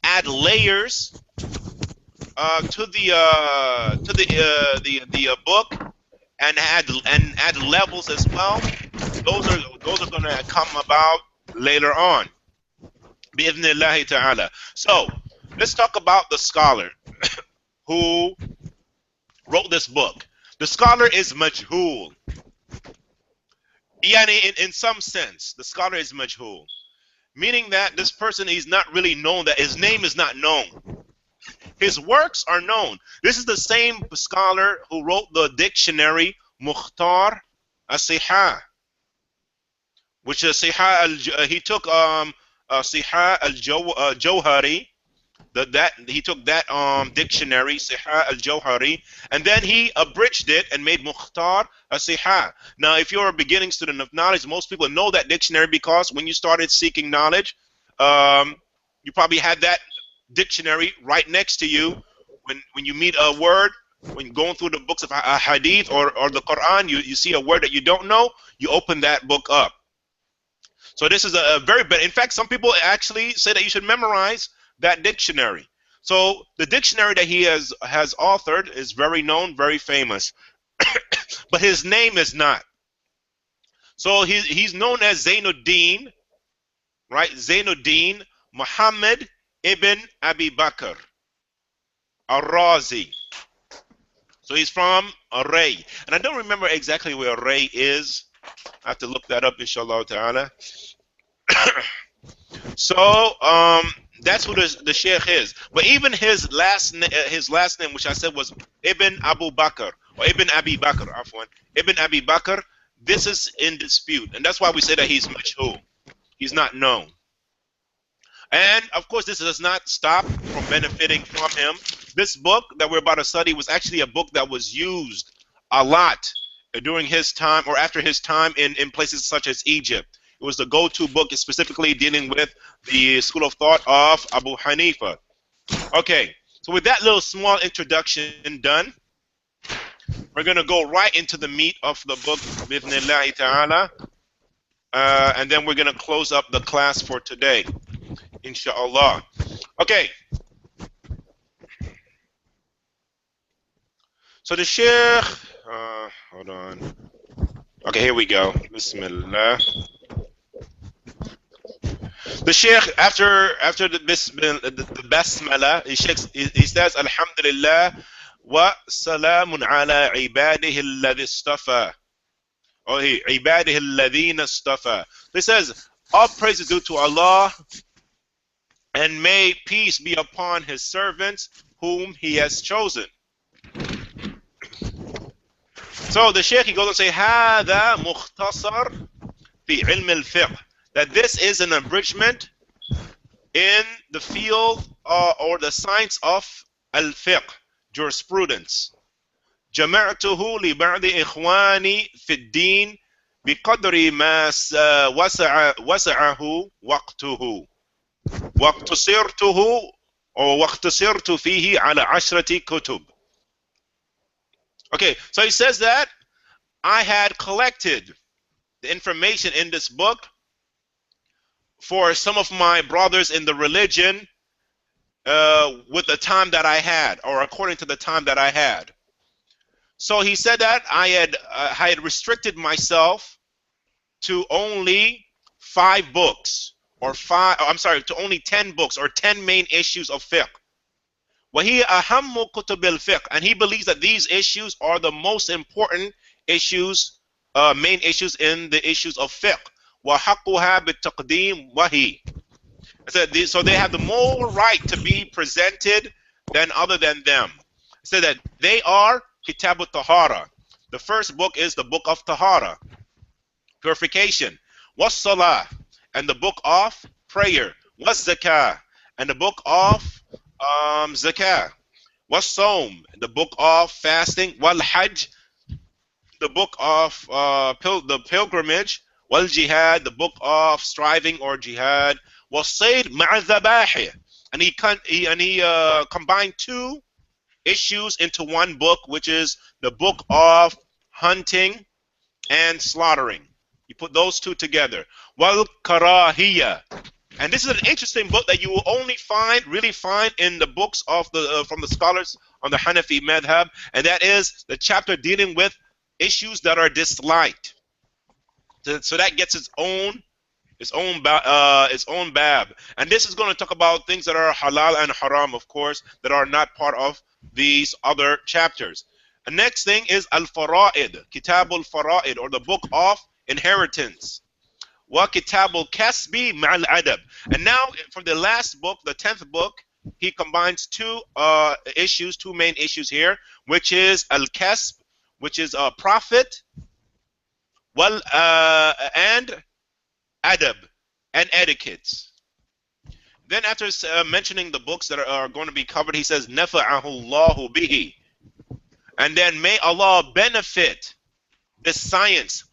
add layers to the book and add levels as well. Those are going to come about later on. Bi-idhnillahi ta'ala. So let's talk about the scholar who wrote this book. The scholar is majhul. Yani in some sense, the scholar is majhul, meaning that this person is not really known, that his name is not known. His works are known. This is the same scholar who wrote the dictionary Mukhtar as-Sihah, which is Sihah he took Sihah al-Jawhari, he took that dictionary Sihah al-Jawhari, and then he abridged it and made Mukhtar as-Sihah. Now, if you're a beginning student of knowledge, most people know that dictionary because when you started seeking knowledge, you probably had that dictionary right next to you. When you meet a word, when you're going through the books of Hadith or the Quran, you see a word that you don't know, you open that book up. So this is a very bad. In fact, some people actually say that you should memorize that dictionary. So the dictionary that he has authored is very known, very famous, but his name is not. So he's known as Zainuddin, right? Zainuddin Muhammad ibn Abi Bakr Ar-Razi. So he's from Ar-Ray, and I don't remember exactly where Ar-Ray is. I have to look that up, inshallah ta'ala. So that's who the sheikh is. But even his last name, which I said was Ibn Abu Bakr or Ibn Abi Bakr, afwan, Ibn Abi Bakr, this is in dispute, and that's why we say that he's majhul. He's not known. And of course, this does not stop from benefiting from him. This book that we're about to study was actually a book that was used a lot during his time or after his time in places such as Egypt. It was the go-to book, specifically dealing with the school of thought of Abu Hanifa. Okay, so with that little small introduction done, we're going to go right into the meat of the book, Bithnillahi ta'ala, and then we're going to close up the class for today, inshallah. Okay. So the Sheikh, hold on. Okay, here we go. Bismillah. The Sheikh, after the Basmala, he says, Alhamdulillah wa salamun ala ibadihi alladhi istafa. Or ibadihi alladhina istafa. He says, all praise is due to Allah, and may peace be upon his servants whom he has chosen. So the Sheikh, he goes and say, هذا مختصر في علم الفقه. That this is an abridgment in the field or the science of al-fiqh, jurisprudence. جمعته لبعض إخواني في الدين بقدر ما وسعه وقته واقتصرت فيه على 10 كتب. Okay, so he says that I had collected the information in this book for some of my brothers in the religion with the time that I had, or according to the time that I had. So he said that I had restricted myself to only 5 books, or 5, I'm sorry, to only 10 books or 10 main issues of fiqh. وَهِيَ أَهَمُّ كُتُبِ الْفِقْهِ, and he believes that these issues are the most important issues, main issues in the issues of fiqh. وَحَقُّهَا بِالتَّقْدِيمِ وَهِي. So they have the more right to be presented than other than them. So that they are Kitab al-Tahara. The first book is the book of Tahara, purification. Was-Salah, and the book of prayer. Was-Zakah, and the book of Zakah. Was-Sawm, the book of fasting. Wal-Hajj, the book of the pilgrimage. Wal-Jihad, the book of striving or jihad. Was-Sayd ma'a-Dhabahi, and he combined two issues into one book, which is the book of hunting and slaughtering. You put those two together. Wal Karahiyya, and this is an interesting book that you will only really find in the books of the from the scholars on the Hanafi madhab, and that is the chapter dealing with issues that are disliked. So that gets its own bab, and this is going to talk about things that are halal and haram, of course, that are not part of these other chapters. The next thing is al-fara'id, kitab al-fara'id, or the book of inheritance. Wa kitab al-kasbi ma'al adab. And now for the last book, the 10th book, he combines two main issues here, which is al-kasb, which is profit, and adab, and etiquettes. Then after mentioning the books that are going to be covered, he says, Nafa'ahu Allahu bihi. And then may Allah benefit this science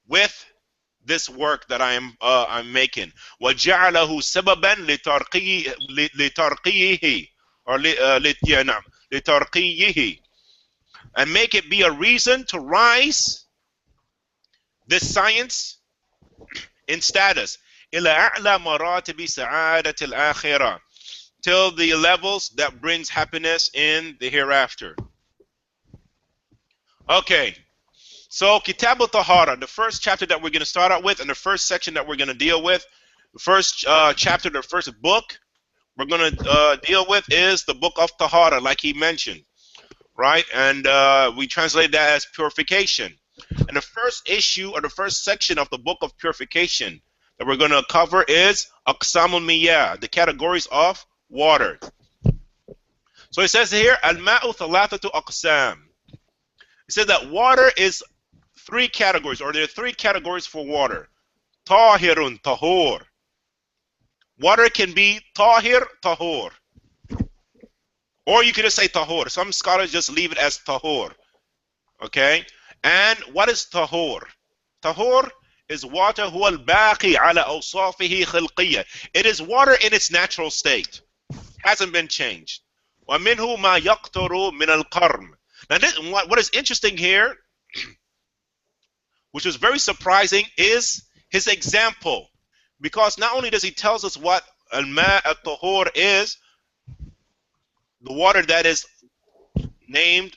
with this work that I'm making. وَجَعَلَهُ سَبَبًا لِتَرْقِيِّهِ, or لِتَرْقِيِّهِ. And make it be a reason to rise this science in status. إِلَى أَعْلَى مَرَاتِبِ سَعَادَةِ الْآخِرَةِ, till the levels that brings happiness in the hereafter. Okay, so Kitab al-Tahara, the first chapter that we're going to start out with, and the first section that we're going to deal with, the first chapter, the first book we're going to deal with is the book of Tahara, like he mentioned, right? And we translate that as purification. And the first issue, or the first section of the book of purification that we're going to cover is Aqsamul Miyah, the categories of water. So it says here, Al-Ma'u Thalathatu Aqsam. It says that water is three categories, or there are three categories for water. Tahirun, tahur. Water can be tahir, tahur. Or you could just say tahur. Some scholars just leave it as tahur. Okay? And what is tahur? Tahur is water huwa al-baqi ala awsafihi khilqiyya. It is water in its natural state. Hasn't been changed. وَمِنْهُ مَا يَقْتُرُ مِنَ الْقَرْمِ. Now what is interesting here, which was very surprising, is his example. Because not only does he tell us what al-ma' al-tahur is, the water that is named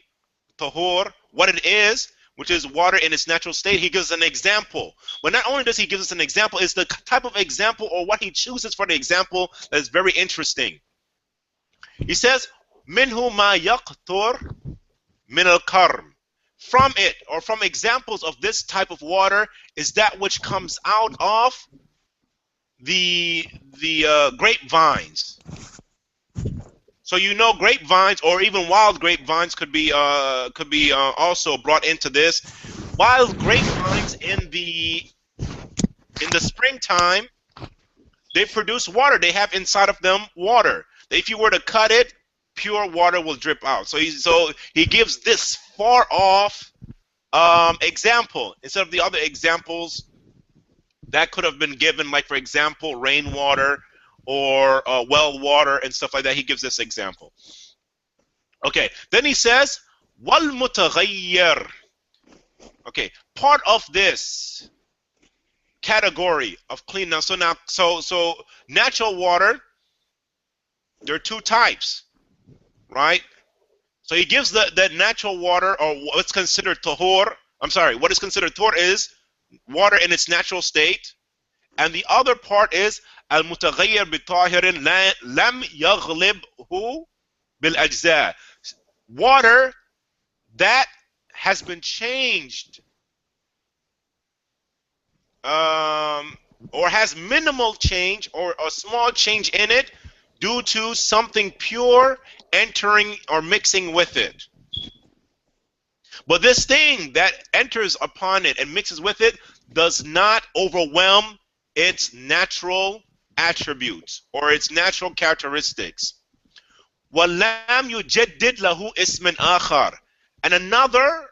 tahur, what it is, which is water in its natural state, he gives an example. But not only does he give us an example, it's the type of example, or what he chooses for the example, that is very interesting. He says, Minhu ma yaqtur min al-karm. From it, or from examples of this type of water, is that which comes out of the grapevines. So you know, grapevines, or even wild grapevines, could be also brought into this. Wild grapevines in the springtime, they produce water. They have inside of them water. If you were to cut it, pure water will drip out. So he gives this far off example instead of the other examples that could have been given, like for example, rainwater or well water and stuff like that. He gives this example. Okay, then he says, wal mutaghayyir. Okay, part of this category of clean. Now, so natural water, there are two types, right? So he gives the natural water, or what's considered tahur. I'm sorry, what is considered tahur is water in its natural state, and the other part is المتغير بطاهر لم يغلبه بالأجزاء. Water that has been changed or has minimal change or a small change in it due to something pure entering or mixing with it. But this thing that enters upon it and mixes with it does not overwhelm its natural attributes or its natural characteristics. وَلَمْ يُجَدِّدْ لَهُ اسْمٍ آخَرٍ. And another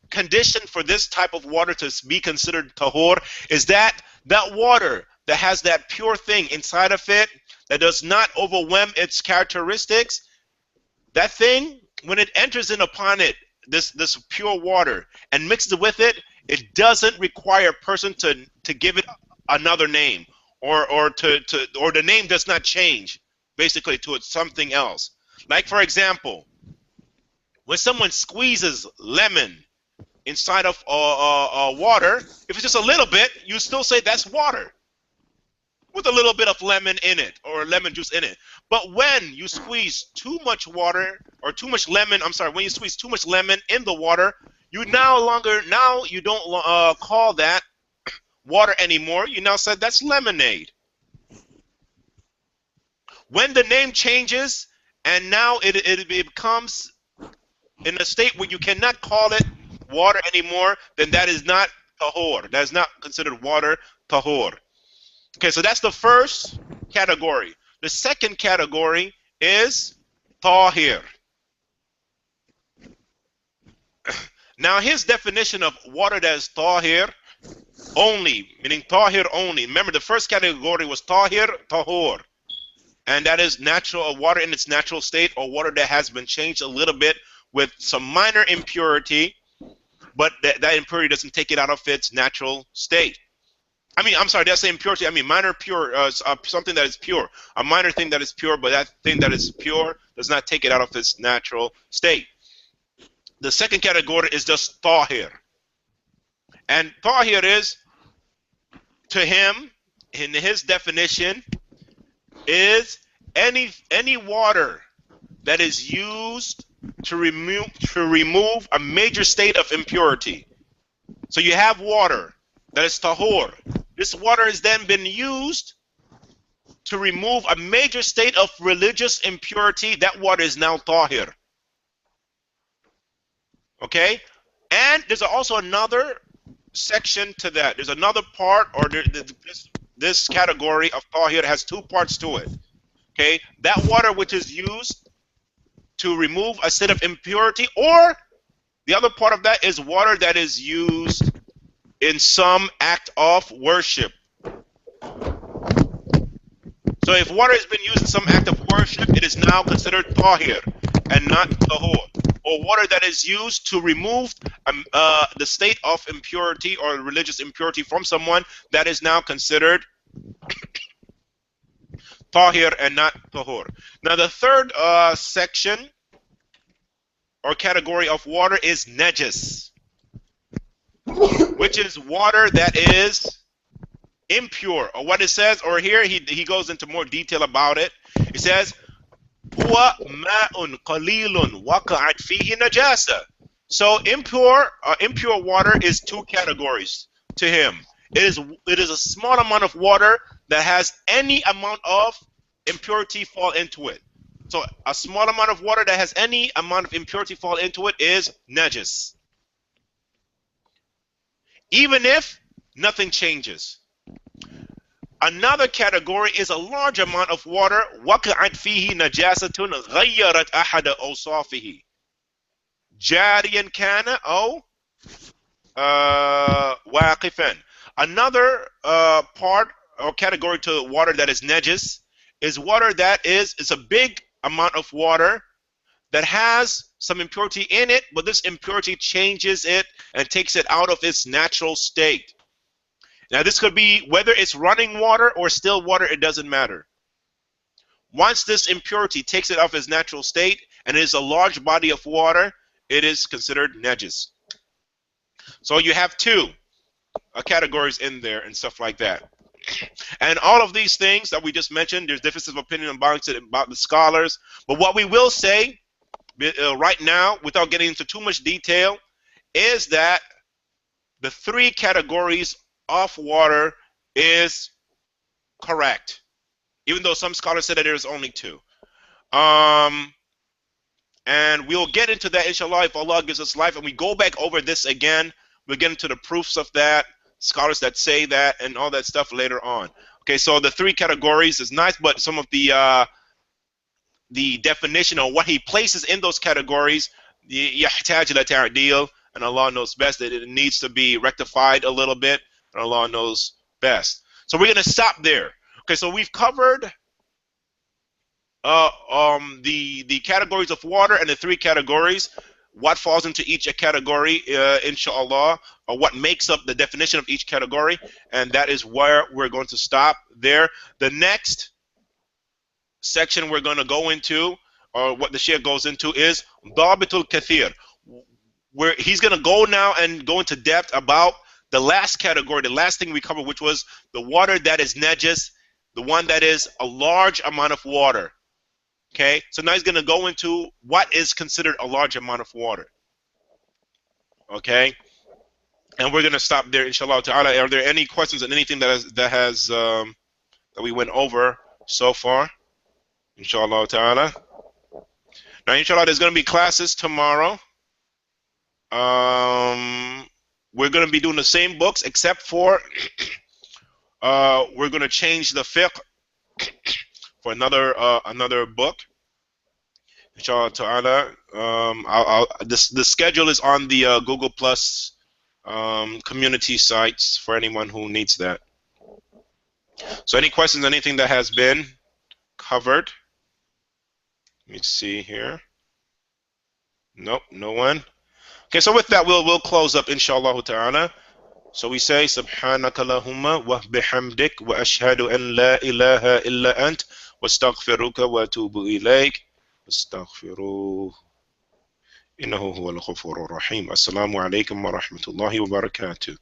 condition for this type of water to be considered tahor is that that water that has that pure thing inside of it that does not overwhelm its characteristics, that thing, when it enters in upon it, this pure water and mixes with it, it doesn't require a person to give it another name, or the name does not change basically to something else. Like for example, when someone squeezes lemon inside of water, if it's just a little bit, you still say that's water with a little bit of lemon in it or lemon juice in it. But when you squeeze too much water or too much lemon, when you squeeze too much lemon in the water, you you don't call that water anymore. You now said that's lemonade. When the name changes and now it becomes in a state where you cannot call it water anymore, then that is not tahor. That is not considered water tahor. Okay, so that's the first category. The second category is tahir. Now his definition of water that is tahir only, meaning tahir only. Remember, the first category was tahir, tahor. And that is natural, water in its natural state, or water that has been changed a little bit with some minor impurity, but that impurity doesn't take it out of its natural state. Did I say impurity? Minor pure, something that is pure. A minor thing that is pure, but that thing that is pure does not take it out of its natural state. The second category is just tahir. And tahir is, to him, in his definition, is any water that is used to remove a major state of impurity. So you have water that is tahor. This water has then been used to remove a major state of religious impurity. That water is now tahir. Okay? And there's also another section to that. There's another part, or this category of tahir has two parts to it. Okay? That water which is used to remove a state of impurity, or the other part of that is water that is used in some act of worship. So if water has been used in some act of worship, it is now considered tahir and not tahor. Or water that is used to remove the state of impurity or religious impurity from someone, that is now considered tahir and not tahor. Now the third section or category of water is najis, which is water that is impure. Or what it says, or here he goes into more detail about it. It says, huwa ma'un qalilun waqa'at fihi najasa. So impure water is two categories to him. It is a small amount of water that has any amount of impurity fall into it. So a small amount of water that has any amount of impurity fall into it is najis, even if nothing changes. Another category is a large amount of water, وقعت فيه نجاسة غيرت أحد أوصافه جاريا كان أو واقفا. Another part or category to water that is najis is water that is a big amount of water that has some impurity in it, but this impurity changes it and takes it out of its natural state. Now this could be whether it's running water or still water, it doesn't matter. Once this impurity takes it off its natural state and it is a large body of water, it is considered najis. So you have two categories in there and stuff like that. And all of these things that we just mentioned, there's differences of opinion about the scholars. But what we will say right now, without getting into too much detail, is that the 3 categories of water is correct, even though some scholars say that there's only 2. And we'll get into that, inshallah, if Allah gives us life, and we go back over this again. We'll get into the proofs of that, scholars that say that, and all that stuff later on. Okay, so the 3 categories is nice, but some of the definition or what he places in those categories, يحتاج إلى تعديل, and Allah knows best that it needs to be rectified a little bit, and Allah knows best. So we're going to stop there. Okay, so we've covered the categories of water and the 3 categories, what falls into each category, inshallah, or what makes up the definition of each category, and that is where we're going to stop there. The next section we're going to go into, or what the Shaykh goes into, is Dhabitul Kathir, where he's going to go now and go into depth about the last category, the last thing we covered, which was the water that is najis, the one that is a large amount of water. Okay, so now he's going to go into what is considered a large amount of water. Okay, and we're going to stop there, inshallah ta'ala. Are there any questions on anything that we went over so far? Inshallah ta'ala. Now, inshallah, there's going to be classes tomorrow. We're going to be doing the same books, except for we're going to change the fiqh for another book, inshallah ta'ala. The schedule is on the Google Plus community sites for anyone who needs that. So any questions, anything that has been covered? Let me see here. Nope, no one. Okay, so with that, we'll close up, inshallah ta'ala. So we say, Subhanaka Allahumma wa bihamdik wa ashhadu an la ilaha illa ant wa astaghfiruka wa atubu ilayk. Astaghfiruh. Innahu huwal ghafurur rahim. Assalamu alaikum wa rahmatullahi wa barakatuh.